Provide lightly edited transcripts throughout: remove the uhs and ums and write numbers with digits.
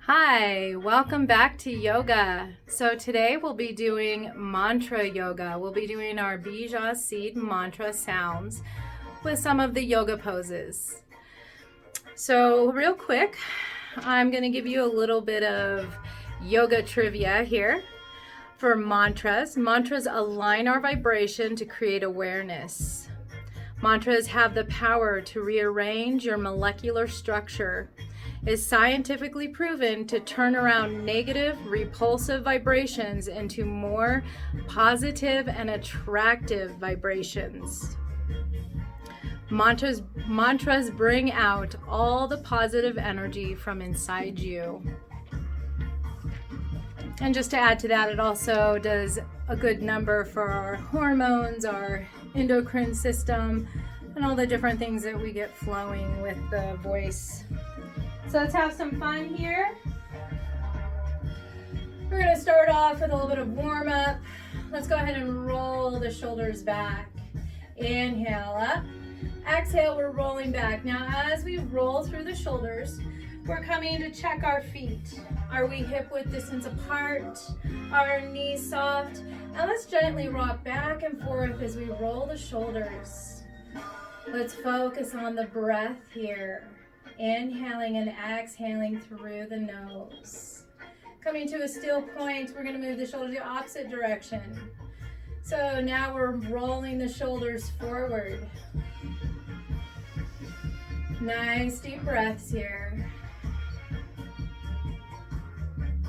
Hi, welcome back to yoga. So today we'll be doing mantra yoga. We'll be doing our bija seed mantra sounds with some of the yoga poses. So real quick, I'm going to give you a little bit of yoga trivia here. For mantras, mantras align our vibration to create awareness. Mantras have the power to rearrange your molecular structure. Is scientifically proven to turn around negative, repulsive vibrations into more positive and attractive vibrations. Mantras bring out all the positive energy from inside you. And just to add to that, it also does a good number for our hormones, our endocrine system, and all the different things that we get flowing with the voice. So let's have some fun here. We're going to start off with a little bit of warm up. Let's go ahead and roll the shoulders back. Inhale up. Exhale, we're rolling back. Now as we roll through the shoulders, we're coming to check our feet. Are we hip width distance apart? Are our knees soft? And let's gently rock back and forth as we roll the shoulders. Let's focus on the breath here. Inhaling and exhaling through the nose. Coming to a still point, we're going to move the shoulders the opposite direction. So now we're rolling the shoulders forward. Nice deep breaths here.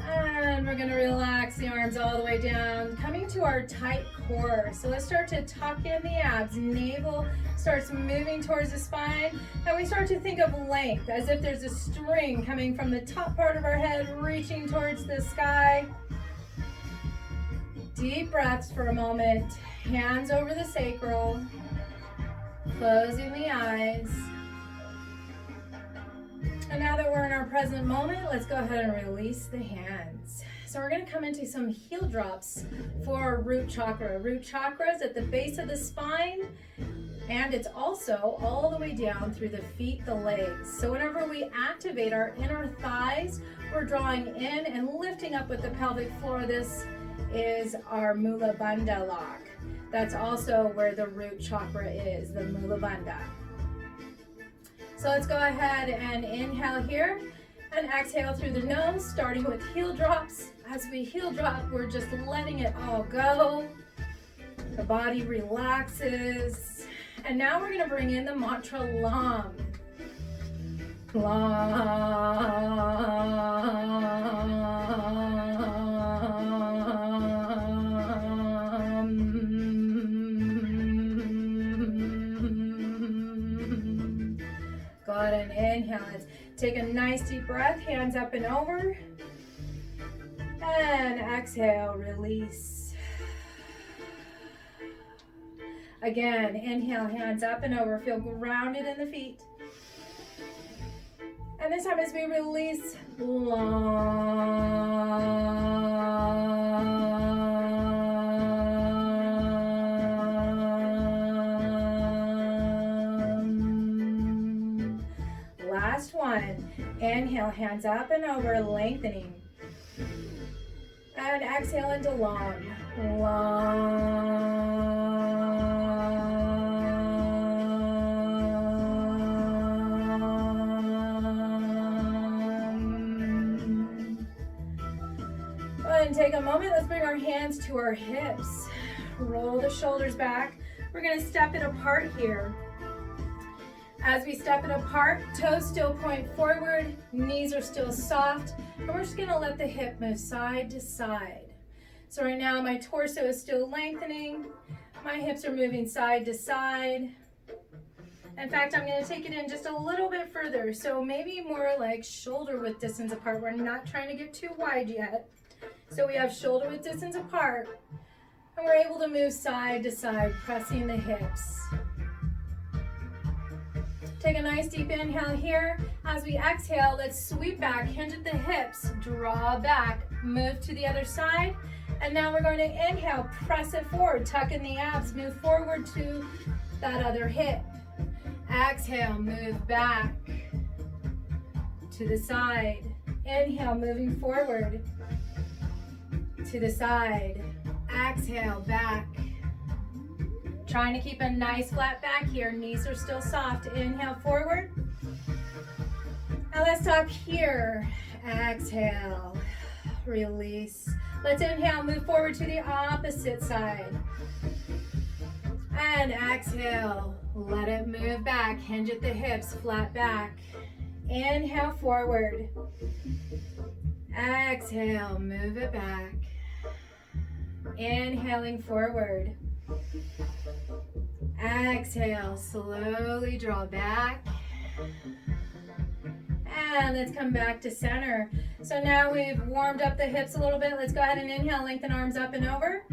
And we're going to relax the arms all the way down, coming to our tight core. So let's start to tuck in the abs. Navel starts moving towards the spine, and we start to think of length as if there's a string coming from the top part of our head, reaching towards the sky. Deep breaths for a moment. Hands over the sacral, closing the eyes. And now that we're in our present moment, let's go ahead and release the hands. So we're going to come into some heel drops for our root chakra. Root chakra is at the base of the spine, and it's also all the way down through the feet, the legs. So whenever we activate our inner thighs, we're drawing in and lifting up with the pelvic floor. This is our Mula Bandha lock. That's also where the root chakra is, the Mula Bandha. So let's go ahead and inhale here and exhale through the nose, starting with heel drops. As we heel drop, we're just letting it all go. The body relaxes. And now we're going to bring in the mantra Lam. Go ahead and inhale. Let's take a nice deep breath, hands up and over. And exhale, release. Again, inhale, hands up and over. Feel grounded in the feet. And this time as we release, last one. Inhale, hands up and over, lengthening. And exhale into Lam. Go ahead and take a moment. Let's bring our hands to our hips. Roll the shoulders back. We're going to step it apart here. As we step it apart, toes still point forward, knees are still soft, and we're just gonna let the hip move side to side. So right now my torso is still lengthening, my hips are moving side to side. In fact, I'm gonna take it in just a little bit further, so maybe more like shoulder width distance apart. We're not trying to get too wide yet. So we have shoulder width distance apart, and we're able to move side to side, pressing the hips. Take a nice deep inhale here. As we exhale, let's sweep back, hinge at the hips, draw back, move to the other side. And now we're going to inhale, press it forward, tuck in the abs, move forward to that other hip. Exhale, move back to the side. Inhale, moving forward to the side. Exhale, back. Trying to keep a nice flat back here. Knees are still soft. Inhale, forward. Now let's stop here. Exhale, release. Let's inhale, move forward to the opposite side. And exhale, let it move back. Hinge at the hips, flat back. Inhale, forward. Exhale, move it back. Inhaling forward. Exhale, slowly draw back. And let's come back to center. So now we've warmed up the hips a little bit. Let's go ahead and inhale, lengthen arms up and over.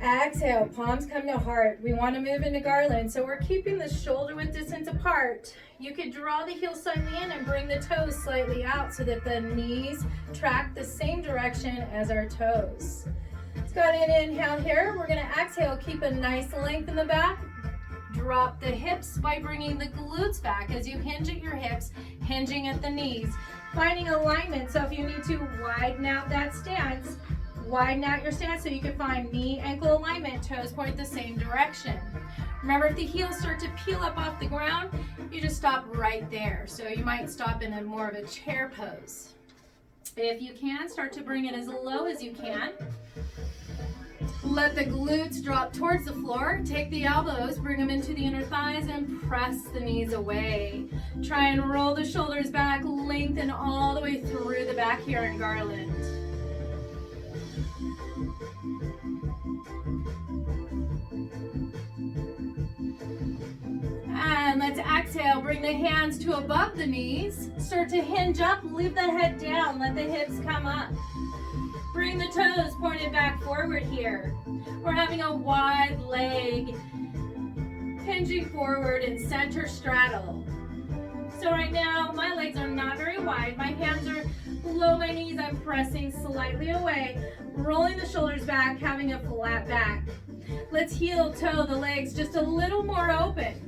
Exhale, palms come to heart. We want to move into garland. So we're keeping the shoulder width distance apart. You could draw the heels slightly in and bring the toes slightly out so that the knees track the same direction as our toes. Let's go ahead and inhale here. We're going to exhale, keep a nice length in the back. Drop the hips by bringing the glutes back as you hinge at your hips, hinging at the knees. Finding alignment, so if you need to widen out that stance, widen out your stance so you can find knee ankle alignment, toes point the same direction. Remember, if the heels start to peel up off the ground, you just stop right there. So you might stop in a more of a chair pose. If you can, start to bring it as low as you can. Let the glutes drop towards the floor. Take the elbows, bring them into the inner thighs, and press the knees away. Try and roll the shoulders back, lengthen all the way through the back here in garland. And let's exhale, bring the hands to above the knees. Start to hinge up, leave the head down, let the hips come up. Bring the toes pointed back forward here. We're having a wide leg, hinging forward in center straddle. So right now, my legs are not very wide. My hands are below my knees. I'm pressing slightly away, rolling the shoulders back, having a flat back. Let's heel toe the legs just a little more open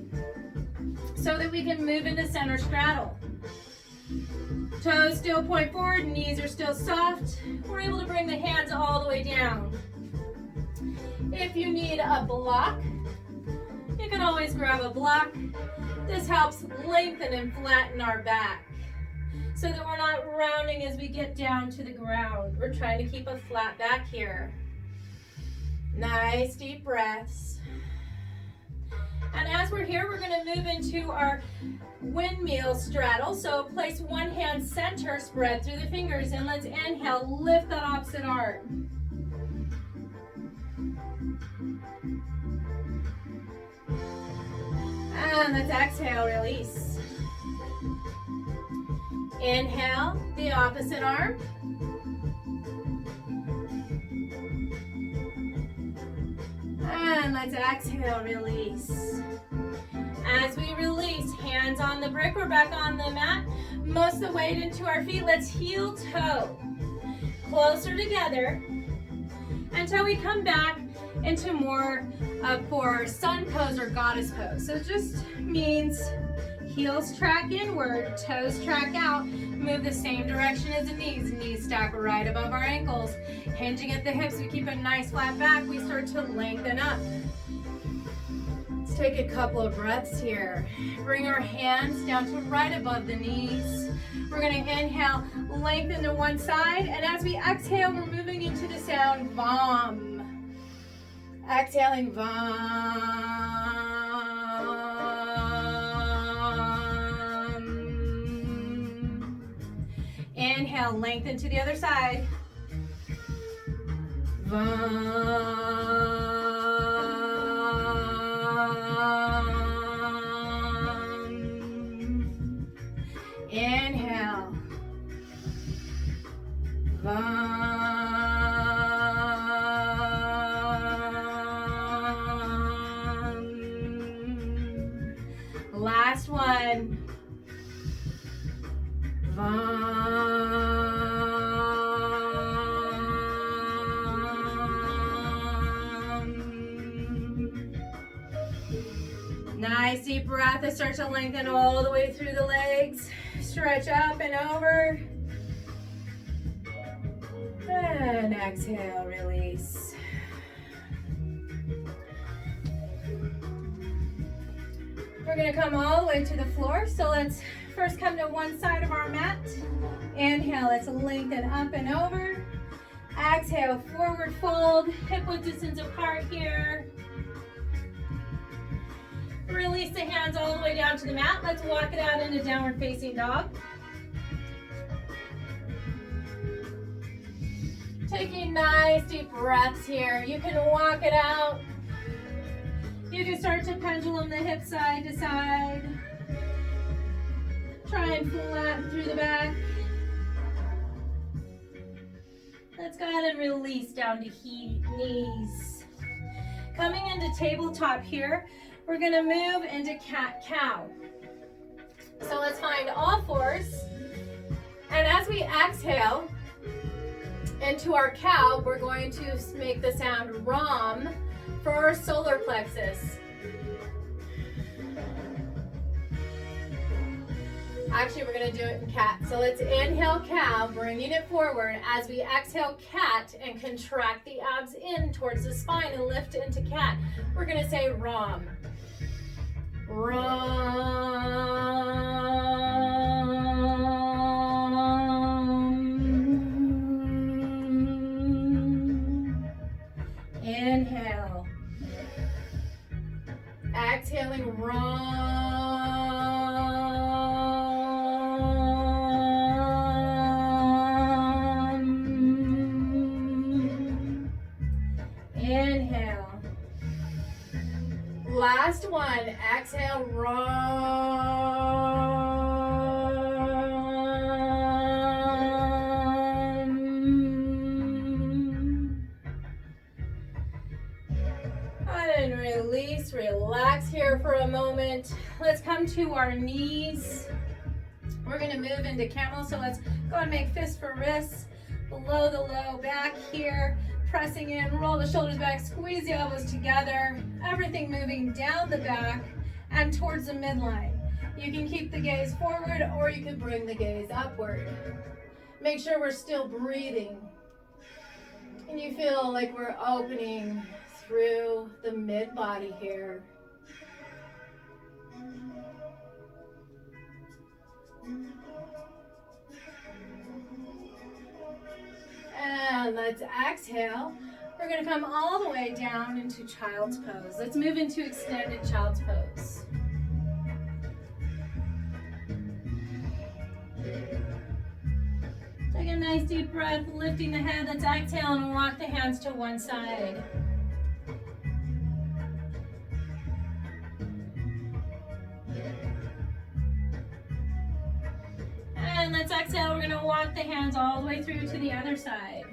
so that we can move into center straddle. Toes still point forward, knees are still soft. We're able to bring the hands all the way down. If you need a block, you can always grab a block. This helps lengthen and flatten our back so that we're not rounding as we get down to the ground. We're trying to keep a flat back here. Nice deep breaths. And as we're here, we're going to move into our windmill straddle. So place one hand center, spread through the fingers, and let's inhale, lift that opposite arm. And let's exhale, release. Inhale, the opposite arm. And let's exhale, release. As we release, hands on the brick, we're back on the mat. Most of the weight into our feet. Let's heel toe. Closer together until we come back into more for sun pose or goddess pose. So it just means heels track inward, toes track out, move the same direction as the knees. Knees stack right above our ankles. Hinging at the hips, we keep a nice flat back. We start to lengthen up. Let's take a couple of breaths here. Bring our hands down to right above the knees. We're going to inhale, lengthen to one side, and as we exhale, we're moving into the sound VOM. Exhaling VOM. Inhale, lengthen to the other side. VOM. Inhale. VOM. Last one. VOM. Nice deep breath. And start to lengthen all the way through the legs. Stretch up and over. And exhale, release. We're gonna come all the way to the floor. So let's first come to one side of our mat. Inhale, let's lengthen up and over. Exhale, forward fold, hip width distance apart here. Release the hands all the way down to the mat. Let's walk it out into downward facing dog. Taking nice deep breaths here. You can walk it out. You can start to pendulum the hips side to side. Try and flatten through the back. Let's go ahead and release down to knees. Coming into tabletop here, we're gonna move into cat-cow. So let's find all fours. And as we exhale into our cow, we're going to make the sound Ram for our solar plexus. Actually, we're gonna do it in cat. So let's inhale cow, bringing it forward. As we exhale cat and contract the abs in towards the spine and lift into cat, we're gonna say Ram. Ram. Inhale. Exhaling Ram. Inhale. Last one. Exhale Ram. And release, relax here for a moment. Let's come to our knees. We're gonna move into camel, so let's go and make fists for wrists, below the low back here, pressing in, roll the shoulders back, squeeze the elbows together, everything moving down the back and towards the midline. You can keep the gaze forward or you can bring the gaze upward. Make sure we're still breathing. And you feel like we're opening through the mid body here. And let's exhale. We're going to come all the way down into child's pose. Let's move into extended child's pose. Take a nice deep breath, lifting the head. Let's exhale and walk the hands to one side. And let's exhale. We're going to walk the hands all the way through to the other side.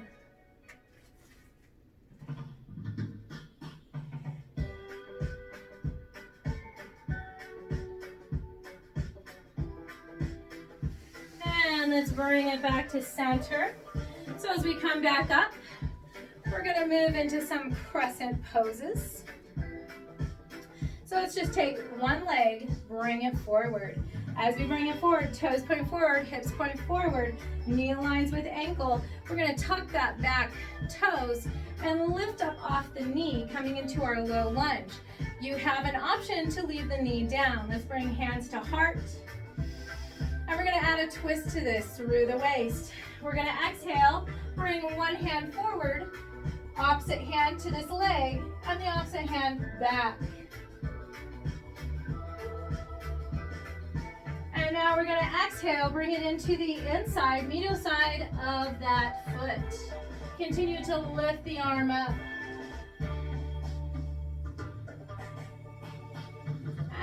And let's bring it back to center. So as we come back up, we're going to move into some crescent poses. So let's just take one leg, bring it forward. As we bring it forward, toes point forward, hips point forward, knee aligns with ankle. We're going to tuck that back toes and lift up off the knee, coming into our low lunge. You have an option to leave the knee down. Let's bring hands to heart. And we're going to add a twist to this through the waist. We're going to exhale, bring one hand forward, opposite hand to this leg, and the opposite hand back. And now we're going to exhale, bring it into the inside, medial side of that foot. Continue to lift the arm up.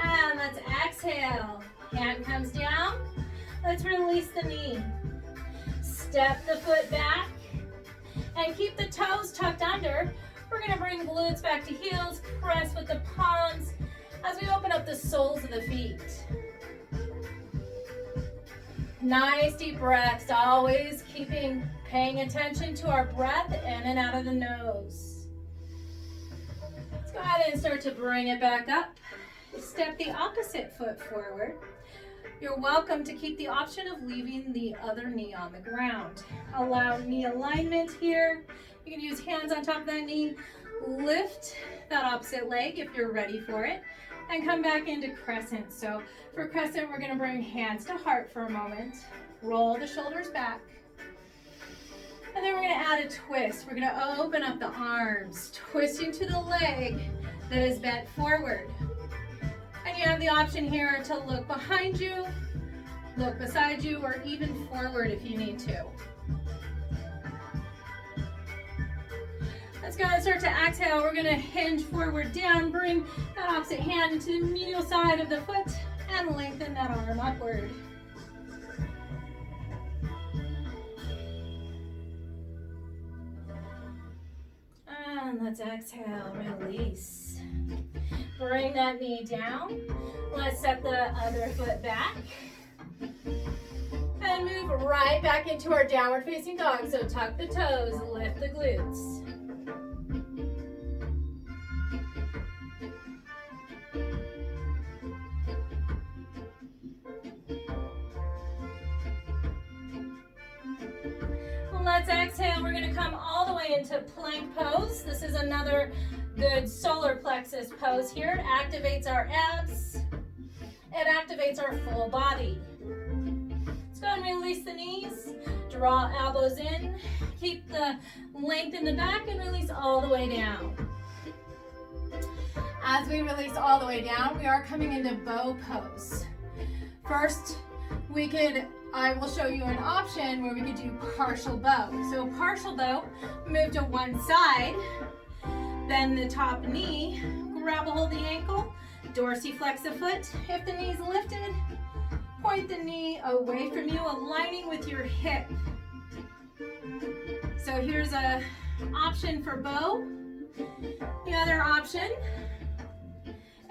And let's exhale. Hand comes down. Let's release the knee. Step the foot back and keep the toes tucked under. We're going to bring glutes back to heels, press with the palms as we open up the soles of the feet. Nice deep breaths, always paying attention to our breath in and out of the nose. Let's go ahead and start to bring it back up. Step the opposite foot forward. You're welcome to keep the option of leaving the other knee on the ground. Allow knee alignment here. You can use hands on top of that knee. Lift that opposite leg if you're ready for it, and come back into crescent. So for crescent, we're going to bring hands to heart for a moment. Roll the shoulders back. And then we're going to add a twist. We're going to open up the arms, twisting to the leg that is bent forward. And you have the option here to look behind you, look beside you, or even forward if you need to. Let's go ahead and start to exhale. We're going to hinge forward down, bring that opposite hand into the medial side of the foot, and lengthen that arm upward. And let's exhale, release. Bring that knee down. Let's set the other foot back. And move right back into our downward facing dog. So tuck the toes, lift the glutes. Let's exhale. We're going to come all the way into plank pose. This is another good solar plexus pose here. It activates our abs. It activates our full body. Let's go and release the knees. Draw elbows in. Keep the length in the back and release all the way down. As we release all the way down, we are coming into bow pose. First, I will show you an option where we could do partial bow. So partial bow, move to one side, then the top knee, grab a hold of the ankle, dorsiflex the foot. If the knee's lifted, point the knee away from you, aligning with your hip. So here's an option for bow. The other option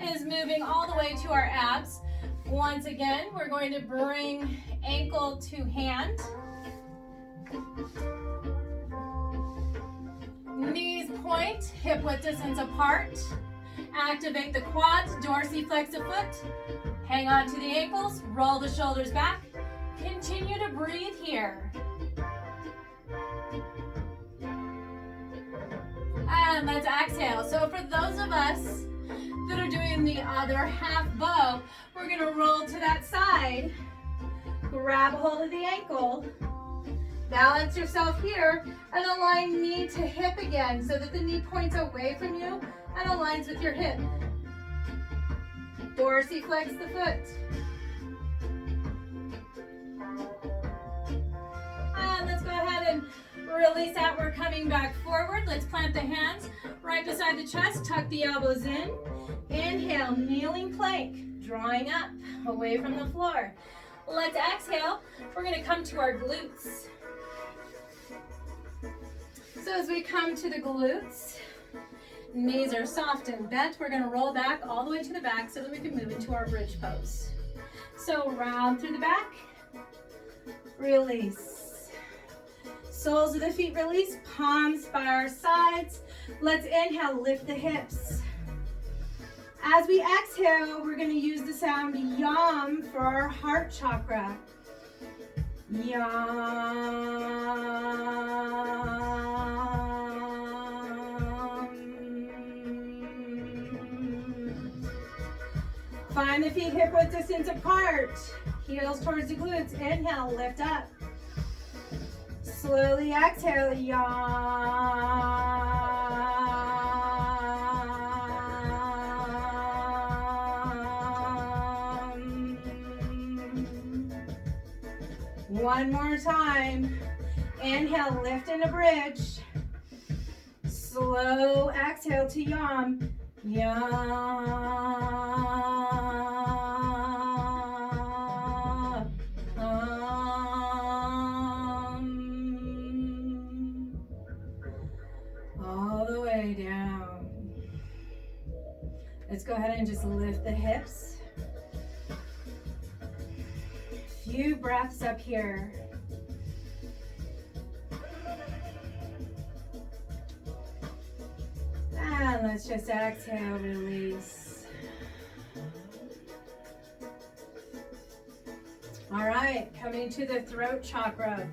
is moving all the way to our abs. Once again, we're going to bring ankle to hand. Knees point, hip width distance apart. Activate the quads, dorsiflex the foot. Hang on to the ankles, roll the shoulders back. Continue to breathe here. And let's exhale. So for those of us that are doing the other half bow, we're going to roll to that side, grab a hold of the ankle, balance yourself here, and align knee to hip again so that the knee points away from you and aligns with your hip. Dorsiflex the foot. And let's go ahead and release that. We're coming back forward. Let's plant the hands right beside the chest. Tuck the elbows in. Inhale, kneeling plank, drawing up away from the floor. Let's exhale. We're going to come to our glutes. So as we come to the glutes, knees are soft and bent. We're going to roll back all the way to the back so that we can move into our bridge pose. So round through the back, release. Soles of the feet release, palms by our sides. Let's inhale, lift the hips. As we exhale, we're going to use the sound yam for our heart chakra. Yam. Find the feet hip width distance apart. Heels towards the glutes. Inhale, lift up. Slowly exhale, yam. One more time. Inhale, lift in a bridge. Slow exhale to yam. Yam. All the way down. Let's go ahead and just lift the hips. Few breaths up here. And let's just exhale, release. All right, coming to the throat chakra.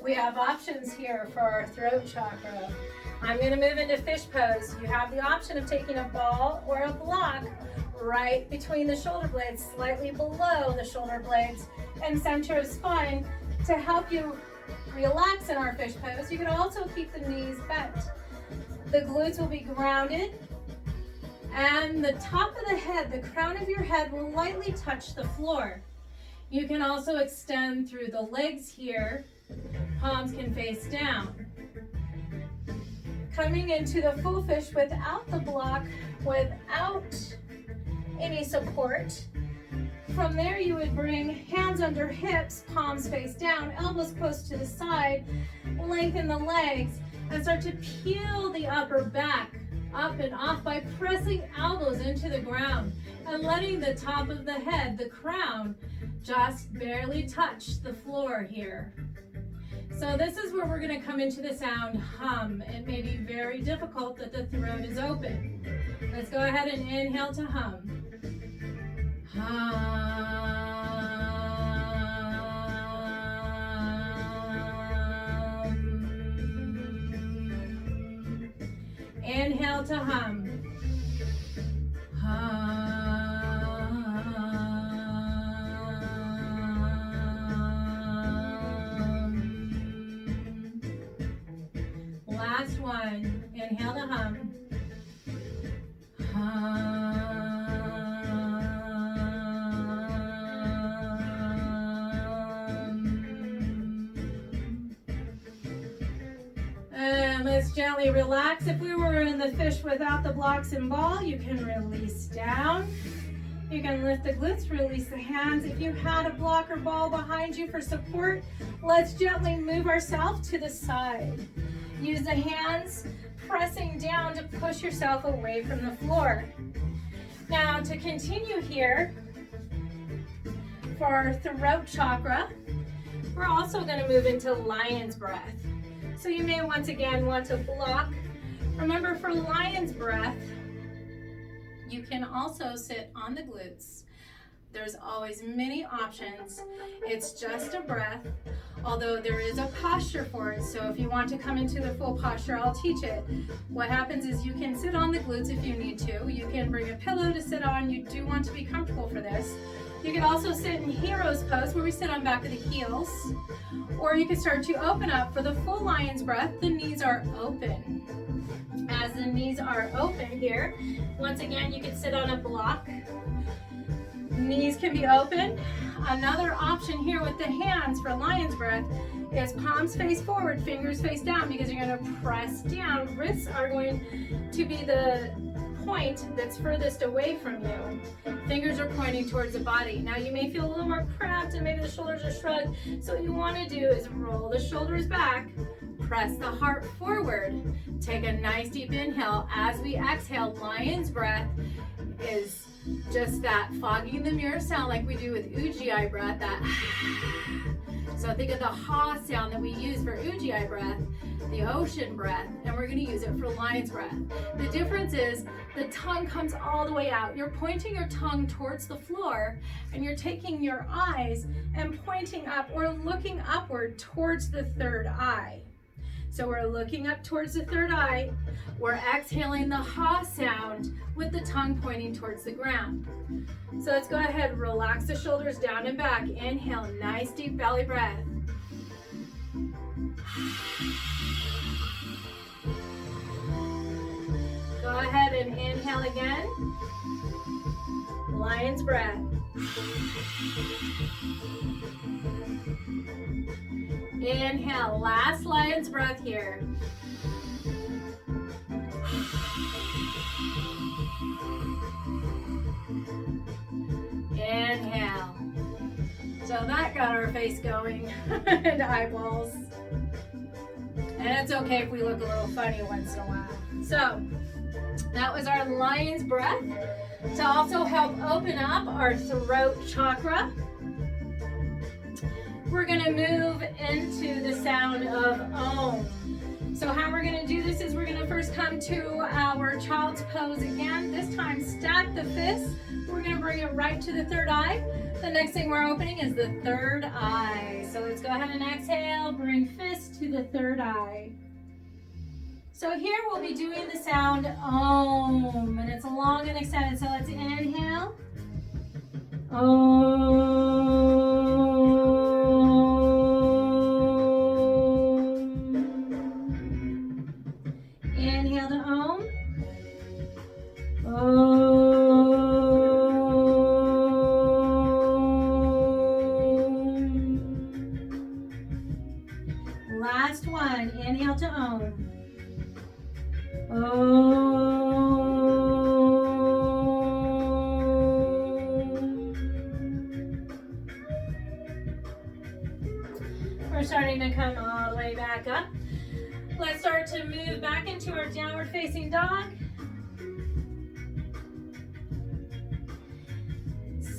We have options here for our throat chakra. I'm going to move into fish pose. You have the option of taking a ball or a block right between the shoulder blades, slightly below the shoulder blades and center of spine to help you relax in our fish pose. You can also keep the knees bent. The glutes will be grounded and the top of the head, the crown of your head will lightly touch the floor. You can also extend through the legs here. Palms can face down. Coming into the full fish without the block, without any support. From there, you would bring hands under hips, palms face down, elbows close to the side, lengthen the legs, and start to peel the upper back up and off by pressing elbows into the ground and letting the top of the head, the crown, just barely touch the floor here. So this is where we're going to come into the sound hum. It may be very difficult that the throat is open. Let's go ahead and inhale to hum. Hum. Inhale to hum. Hum. Last one. Inhale to hum. Hum. And let's gently relax. If we were in the fish without the blocks and ball, you can release down. You can lift the glutes, release the hands. If you had a block or ball behind you for support, let's gently move ourselves to the side. Use the hands pressing down to push yourself away from the floor. Now to continue here, for our throat chakra, we're also going to move into lion's breath. So you may once again want to block. Remember, for lion's breath, you can also sit on the glutes. There's always many options. It's just a breath, although there is a posture for it. So if you want to come into the full posture, I'll teach it. What happens is you can sit on the glutes if you need to. You can bring a pillow to sit on. You do want to be comfortable for this. You can also sit in hero's pose where we sit on back of the heels. Or you can start to open up. For the full lion's breath, the knees are open. As the knees are open here, once again, you can sit on a block. Knees can be open. Another option here with the hands for lion's breath is palms face forward, fingers face down, because you're going to press down. Wrists are going to be the point that's furthest away from you. Fingers are pointing towards the body. Now you may feel a little more cramped and maybe the shoulders are shrugged. So what you want to do is roll the shoulders back, press the heart forward, take a nice deep inhale. As we exhale, lion's breath is just that fogging the mirror sound like we do with Ujjayi breath, that so think of the ha sound that we use for Ujjayi breath, the ocean breath, and we're going to use it for lion's breath. The difference is the tongue comes all the way out. You're pointing your tongue towards the floor and you're taking your eyes and pointing up or looking upward towards the third eye. So we're looking up towards the third eye. We're exhaling the ha sound with the tongue pointing towards the ground. So let's go ahead, relax the shoulders down and back. Inhale, nice deep belly breath. Go ahead and inhale again. Lion's breath. Inhale, last lion's breath here. Inhale. So that got our face going and eyeballs. And it's okay if we look a little funny once in a while. So that was our lion's breath to also help open up our throat chakra. We're going to move into the sound of Om. So how we're going to do this is we're going to first come to our child's pose again. This time stack the fists. We're going to bring it right to the third eye. The next thing we're opening is the third eye. So let's go ahead and exhale, bring fist to the third eye. So here we'll be doing the sound Om, and it's long and extended. So let's inhale. Om. Inhale to Om. Last one, inhale to Om. We're starting to come all the way back up. Let's start to move back into our downward facing dog.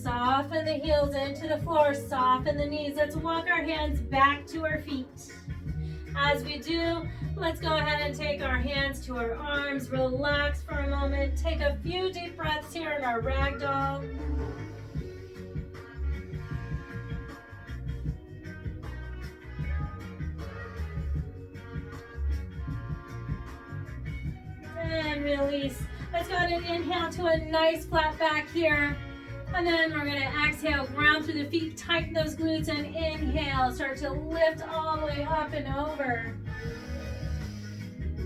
Soften the heels into the floor, soften the knees. Let's walk our hands back to our feet. As we do, let's go ahead and take our hands to our arms, relax for a moment, take a few deep breaths here in our ragdoll. And release. Let's go ahead and inhale to a nice flat back here. And then we're going to exhale, ground through the feet, tighten those glutes, and inhale. Start to lift all the way up and over.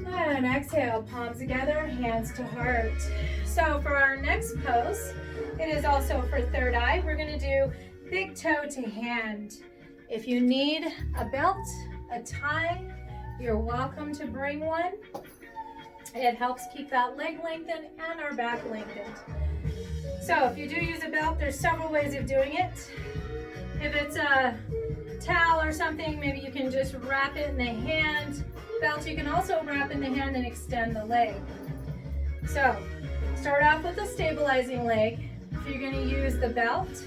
And exhale, palms together, hands to heart. So for our next pose, it is also for third eye. We're going to do big toe to hand. If you need a belt, a tie, you're welcome to bring one. It helps keep that leg lengthened and our back lengthened. So if you do use a belt, there's several ways of doing it. If it's a towel or something, maybe you can just wrap it in the hand. Belt you can also wrap in the hand and extend the leg. So start off with a stabilizing leg. If you're going to use the belt,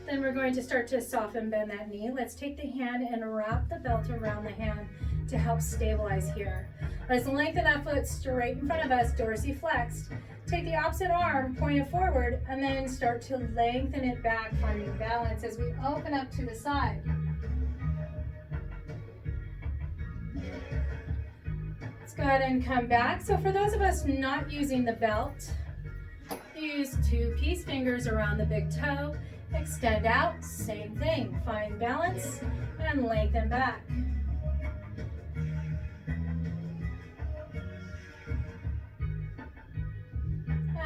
then we're going to start to soften, bend that knee. Let's take the hand and wrap the belt around the hand to help stabilize here. Let's lengthen that foot straight in front of us, dorsiflexed. Take the opposite arm, point it forward, and then start to lengthen it back, finding balance as we open up to the side. Let's go ahead and come back. So for those of us not using the belt, use 2 peace fingers around the big toe, extend out, same thing, find balance, and lengthen back.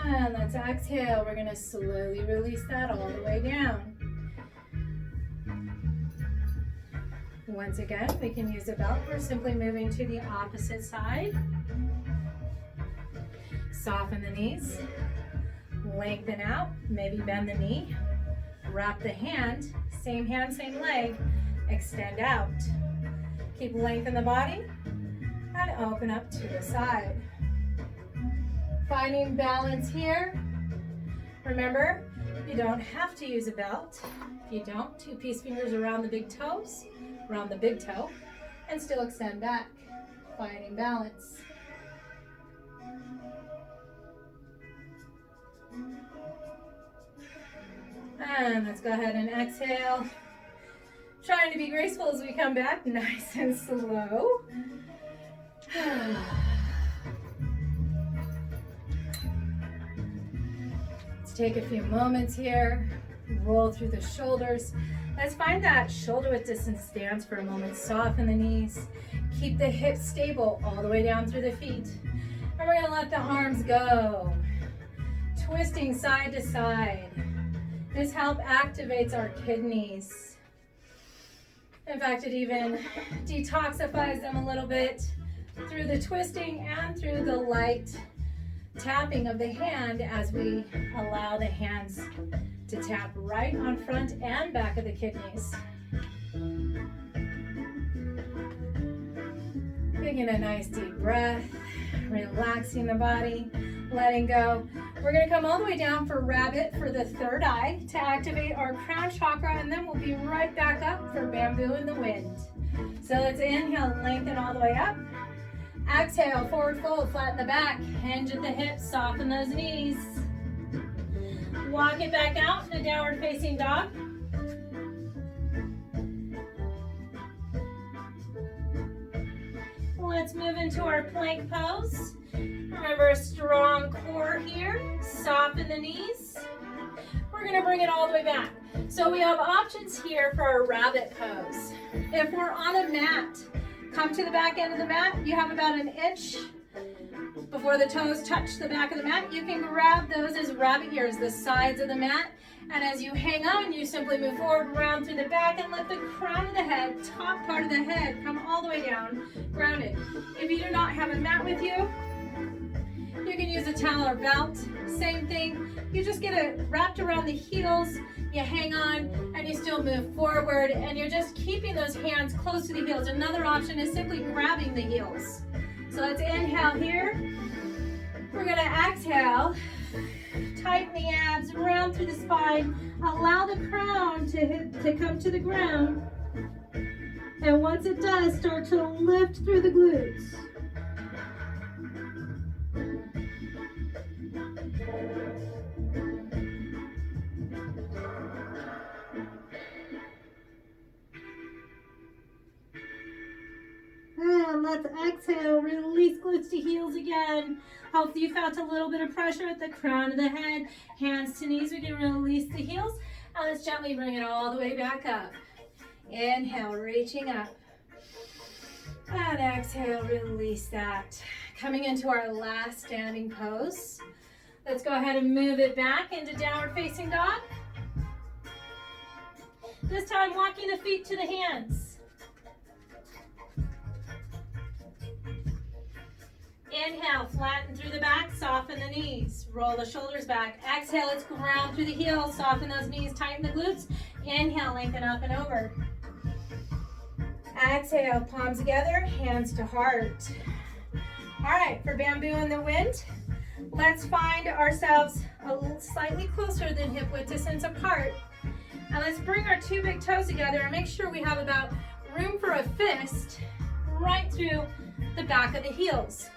And let's exhale. We're going to slowly release that all the way down. Once again, we can use a belt. We're simply moving to the opposite side. Soften the knees. Lengthen out. Maybe bend the knee. Wrap the hand, same leg. Extend out. Keep length in the body. And open up to the side. Finding balance here. Remember, you don't have to use a belt. If you don't, 2 peace fingers around the big toes, around the big toe, and still extend back. Finding balance. And let's go ahead and exhale. Trying to be graceful as we come back, nice and slow. Take a few moments here, roll through the shoulders. Let's find that shoulder width distance stance for a moment. Soften the knees, keep the hips stable all the way down through the feet. And we're gonna let the arms go. Twisting side to side. This help activates our kidneys. In fact, it even detoxifies them a little bit through the twisting and through the light tapping of the hand as we allow the hands to tap right on front and back of the kidneys. Taking a nice deep breath, relaxing the body, letting go. We're going to come all the way down for rabbit for the third eye to activate our crown chakra, and then we'll be right back up for bamboo in the wind. So let's inhale, lengthen all the way up. Exhale, forward fold, flatten the back, hinge at the hips, soften those knees. walk it back out in a downward facing dog. Let's move into our plank pose. Remember, a strong core here. Soften the knees. We're gonna bring it all the way back. So we have options here for our rabbit pose. If we're on a mat, come to the back end of the mat. You have about an inch before the toes touch the back of the mat. You can grab those as rabbit ears, the sides of the mat. And as you hang on, you simply move forward, round through the back, and let the crown of the head, top part of the head, come all the way down, grounded. If you do not have a mat with you, you can use a towel or belt. Same thing. You just get it wrapped around the heels, you hang on, and you still move forward, and you're just keeping those hands close to the heels. Another option is simply grabbing the heels. So let's inhale here. We're gonna exhale. Tighten the abs, round through the spine. Allow the crown to come to the ground. And once it does, start to lift through the glutes. And let's exhale, release glutes to heels again. Hopefully you felt a little bit of pressure at the crown of the head. Hands to knees, we can release the heels. And let's gently bring it all the way back up. Inhale, reaching up. And exhale, release that. Coming into our last standing pose. Let's go ahead and move it back into downward facing dog. This time walking the feet to the hands. Inhale, flatten through the back, soften the knees. Roll the shoulders back. Exhale, let's ground through the heels, soften those knees, tighten the glutes. Inhale, lengthen up and over. Exhale, palms together, hands to heart. All right, for bamboo in the wind, let's find ourselves a little slightly closer than hip width distance apart. And let's bring our two big toes together and make sure we have about room for a fist right through the back of the heels.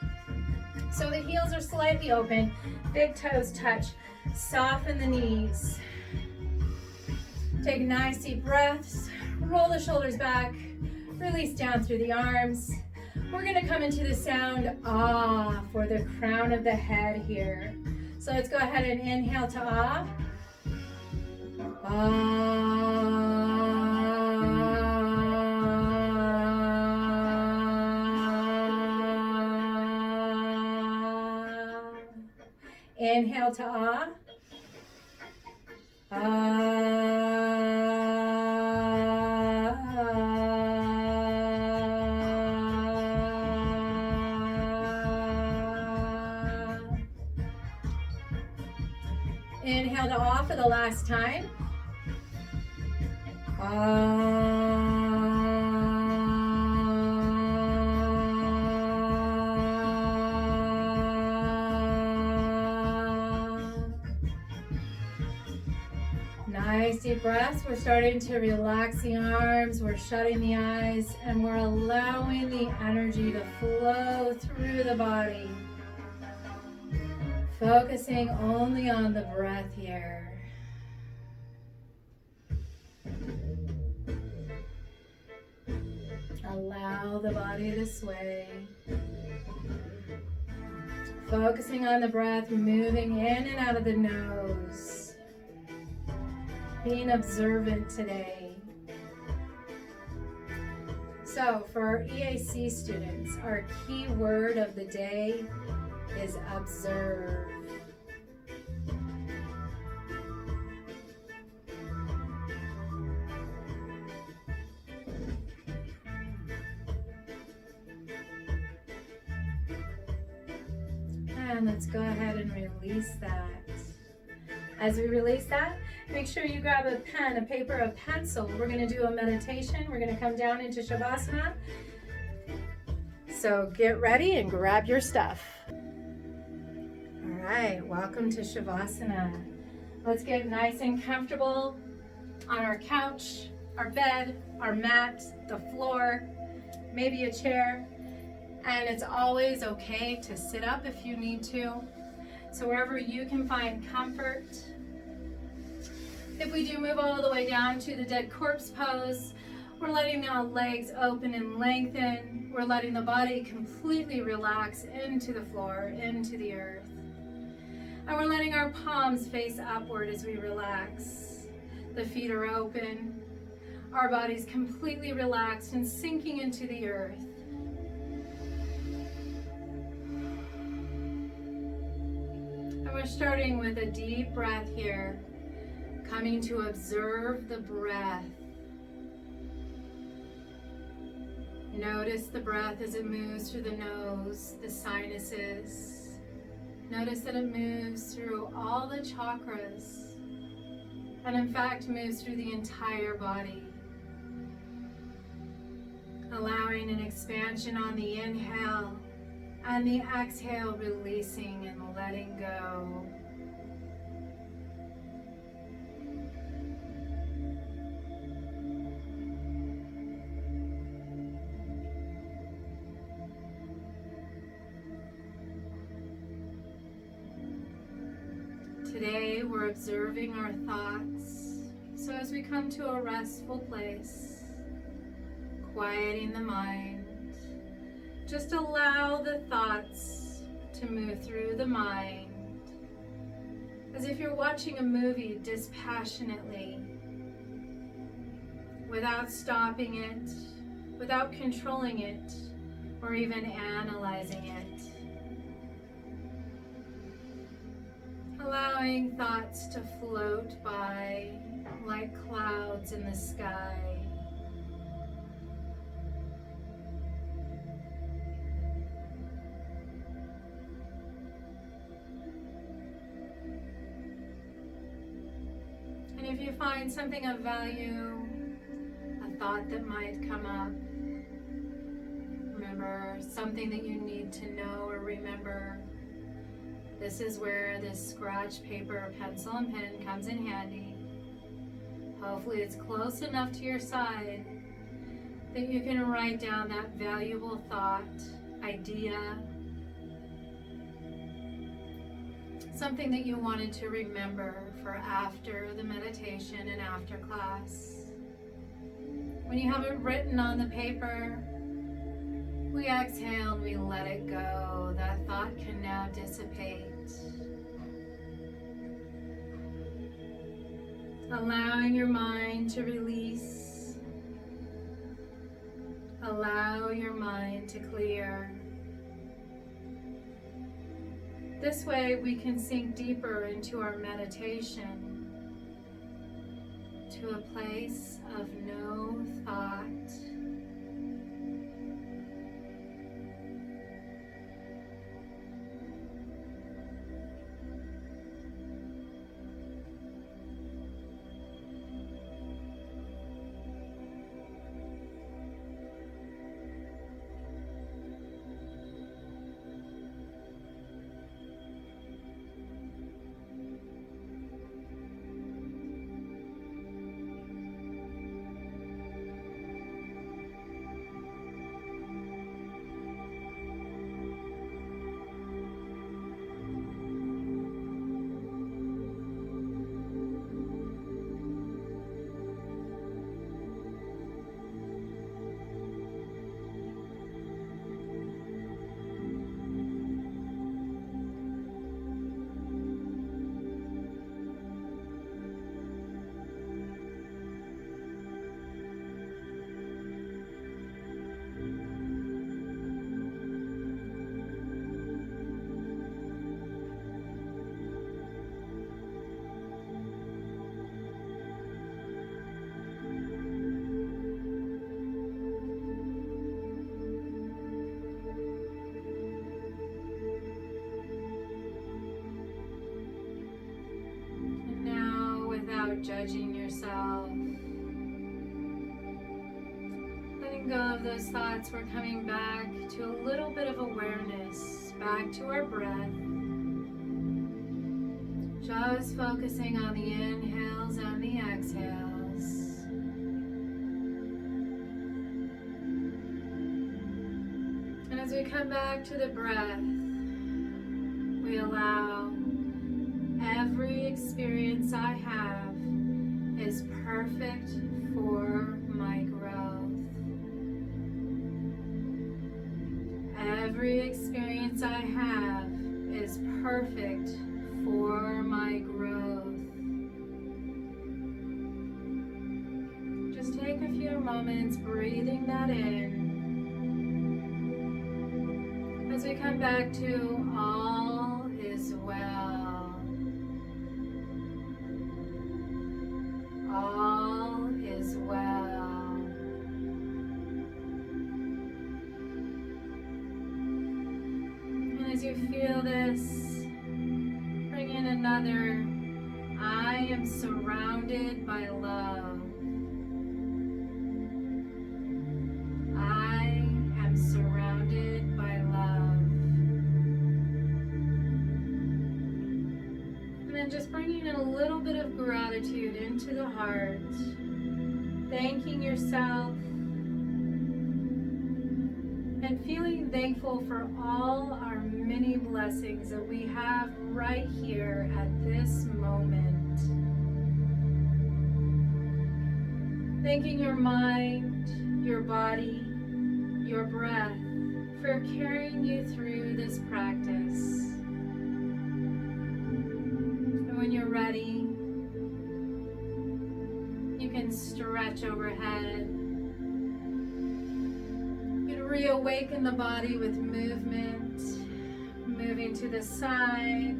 So the heels are slightly open, big toes touch, soften the knees. Take nice deep breaths, roll the shoulders back, release down through the arms. We're gonna come into the sound ah for the crown of the head here. So let's go ahead and inhale to ah. Ah. Inhale to ah. Inhale to ah for the last time. Nice deep breaths. We're starting to relax the arms, we're shutting the eyes, and we're allowing the energy to flow through the body. Focusing only on the breath here. Allow the body to sway. Focusing on the breath, moving in and out of the nose. Being observant today. So for our EAC students, our key word of the day is observe. And let's go ahead and release that. As we release that, make sure you grab a pen, a paper, a pencil. We're going to do a meditation. We're going to come down into Shavasana. So get ready and grab your stuff. All right, welcome to Shavasana. Let's get nice and comfortable on our couch, our bed, our mat, the floor, maybe a chair. And it's always okay to sit up if you need to. So wherever you can find comfort, If we do move all the way down to the dead corpse pose, we're letting the legs open and lengthen. We're letting the body completely relax into the floor, into the earth. And we're letting our palms face upward as we relax. The feet are open. Our body's completely relaxed and sinking into the earth. And we're starting with a deep breath here, coming to observe the breath. Notice the breath as it moves through the nose, the sinuses. Notice that it moves through all the chakras, and in fact moves through the entire body. Allowing an expansion on the inhale, and the exhale releasing and letting go. Today we're observing our thoughts, so as we come to a restful place, quieting the mind, just allow the thoughts to move through the mind, as if you're watching a movie dispassionately, without stopping it, without controlling it, or even analyzing it. Allowing thoughts to float by like clouds in the sky. And if you find something of value, a thought that might come up, remember something that you need to know or remember. This is where this scratch paper, pencil, and pen comes in handy. Hopefully it's close enough to your side that you can write down that valuable thought, idea, something that you wanted to remember for after the meditation and after class. When you have it written on the paper, we exhale and we let it go. That thought can now dissipate. Allowing your mind to release. Allow your mind to clear. This way we can sink deeper into our meditation, to a place of no thought. Judging yourself. Letting go of those thoughts, we're coming back to a little bit of awareness, back to our breath. Just focusing on the inhales and the exhales. And as we come back to the breath, we allow every experience I have is perfect for my growth. Every experience I have is perfect for my growth. Just take a few moments breathing that in as we come back to all is well. All is well. And as you feel this, bring in another. I am surrounded by love. I am surrounded by love. And then just bringing in a little bit of gratitude into the heart, thanking yourself and feeling thankful for all our many blessings that we have right here at this moment. Thanking your mind, your body, your breath for carrying you through this practice. And when you're ready, you can stretch overhead. You can reawaken the body with movement, moving to the side.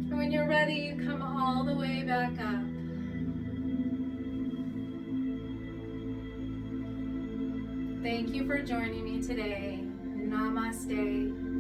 And when you're ready, you come all the way back up. Thank you for joining me today. Namaste.